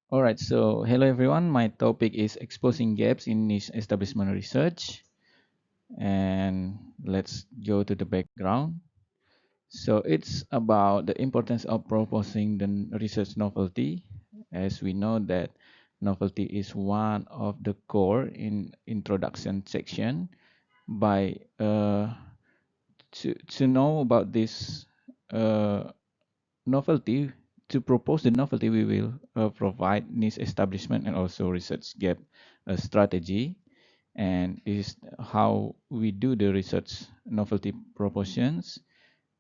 All right, so hello everyone. My topic is exposing gaps in niche establishment research. And let's go to the background. So it's about the importance of proposing the research novelty. As we know that novelty is one of the core in introduction section. By to know about this uh, novelty, to propose the novelty, we will provide niche establishment and also research gap strategy. And this is how we do the research novelty propositions.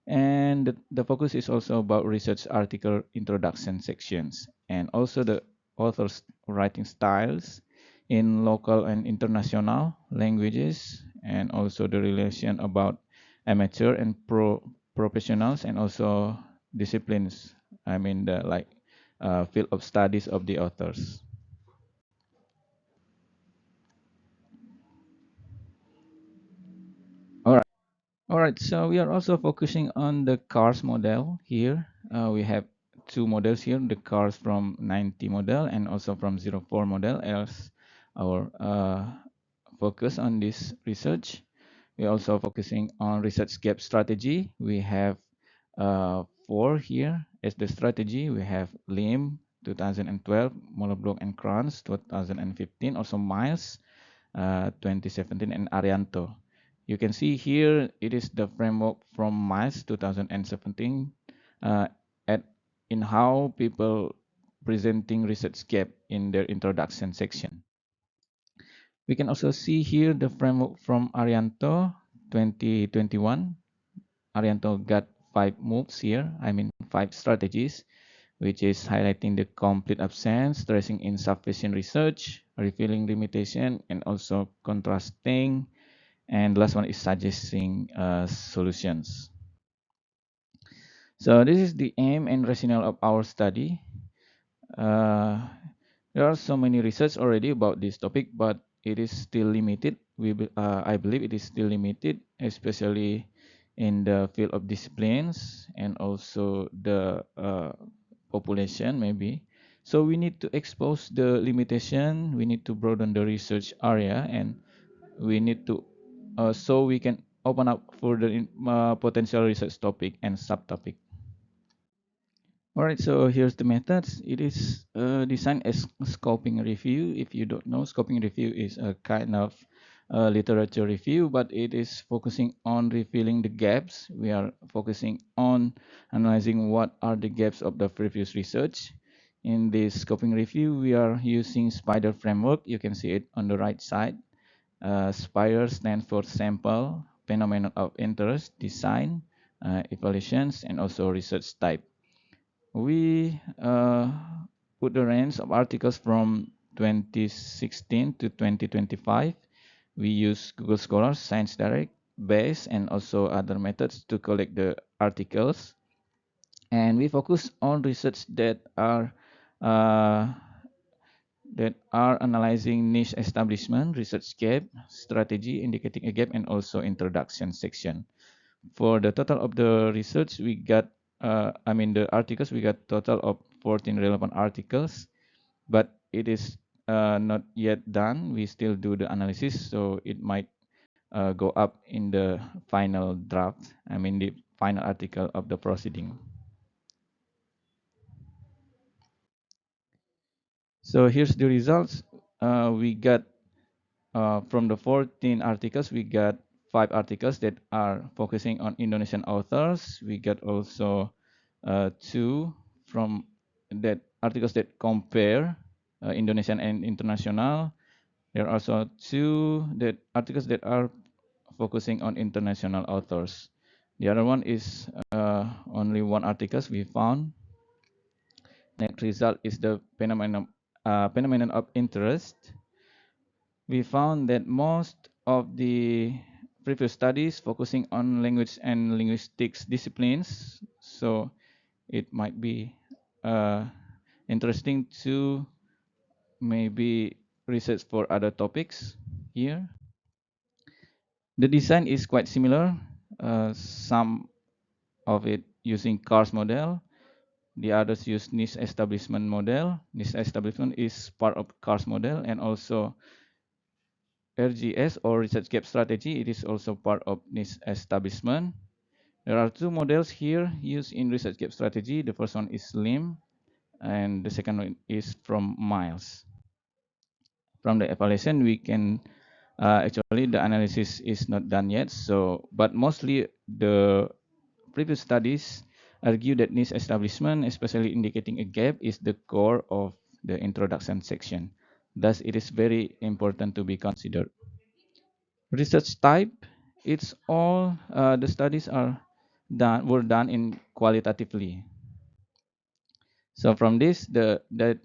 And the focus is also about research article introduction sections and also the author's writing styles in local and international languages, and also the relation about amateur and professionals, and also disciplines. I mean the like field of studies of the authors. All right. All right, so we are also focusing on the cars model here. We have two models here, the cars from 90 model and also from 04 model as our focus on this research. We're also focusing on research gap strategy. We have four here as the strategy. We have Lim 2012, Mollebrook and Kranz 2015, also Miles 2017, and Arianto. You can see here it is the framework from Miles 2017 uh, at in how people presenting research gap in their introduction section. We can also see here the framework from Arianto 2021. Arianto got five moves here, I mean five strategies, which is highlighting the complete absence, stressing insufficient research, revealing limitation, and also contrasting. And the last one is suggesting solutions. So this is the aim and rationale of our study. Uh, there are so many research already about this topic, but it is still limited. I believe it is still limited, especially in the field of disciplines and also the population maybe. So we need to expose the limitation. We need to broaden the research area, and we need to so we can open up further potential research topic and subtopic. All right, so here's the methods. It is designed as scoping review. If you don't know, scoping review is a kind of literature review, but it is focusing on revealing the gaps. We are focusing on analyzing what are the gaps of the previous research. In this scoping review, we are using SPIDER framework. You can see it on the right side. SPIDER stands for sample, phenomenon of interest, design, evaluations, and also research type. We put the range of articles from 2016 to 2025. We use Google Scholar, Science Direct, Base, and also other methods to collect the articles. And we focus on research uh, that are analyzing niche establishment, research gap, strategy, indicating a gap, and also introduction section. For the total of the research, we got, I mean, the articles, we got total of 14 relevant articles, but it is not yet done. We still do the analysis, so it might go up in the final draft, I mean, the final article of the proceeding. So here's the results. We got from the 14 articles, we got 5 articles that are focusing on Indonesian authors. We got also two from that articles that compare Indonesian and international. There are also two that articles that are focusing on international authors. The other one is only one articles we found. Next result is the phenomenon of interest. We found that most of the previous studies focusing on language and linguistics disciplines, so it might be uh, interesting to maybe research for other topics here. The design is quite similar, some of it using cars model, The others use niche establishment model. Niche establishment is part of CARS model, and also RGS or research gap strategy. It is also part of niche establishment. There are two models here used in research gap strategy. The first one is SLIM, and the second one is from Miles. From the evaluation, we can actually the analysis is not done yet. So, but mostly the previous studies argue that niche establishment, especially indicating a gap, is the core of the introduction section. Thus, it is very important to be considered. Research type, it's all the studies are were done in qualitatively. So from this, the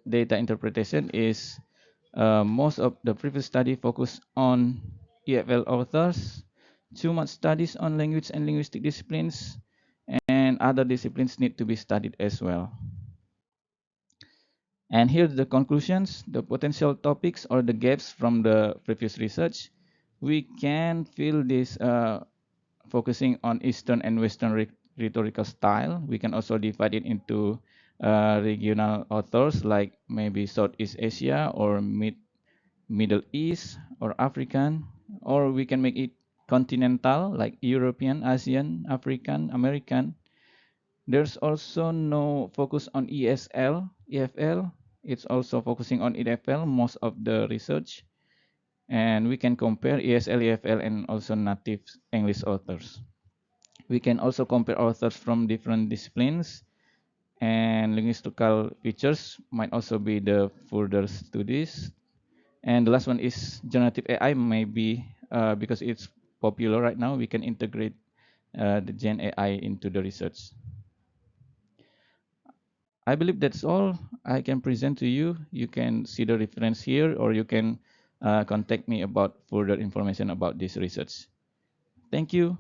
data interpretation is most of the previous study focused on EFL authors, too much studies on language and linguistic disciplines, and other disciplines need to be studied as well. And here's the conclusions, the potential topics or the gaps from the previous research. We can feel this focusing on Eastern and Western rhetorical style. We can also divide it into regional authors like maybe Southeast Asia or Middle East or African, or we can make it continental like European, Asian, African, American. There's also no focus on ESL, EFL. It's also focusing on EFL, most of the research. And we can compare ESL, EFL, and also native English authors. We can also compare authors from different disciplines, and linguistical features might also be the further studies. And the last one is generative AI, maybe because it's popular right now, we can integrate the Gen AI into the research. I believe that's all I can present to you. You can see the reference here, or you can contact me about further information about this research. Thank you.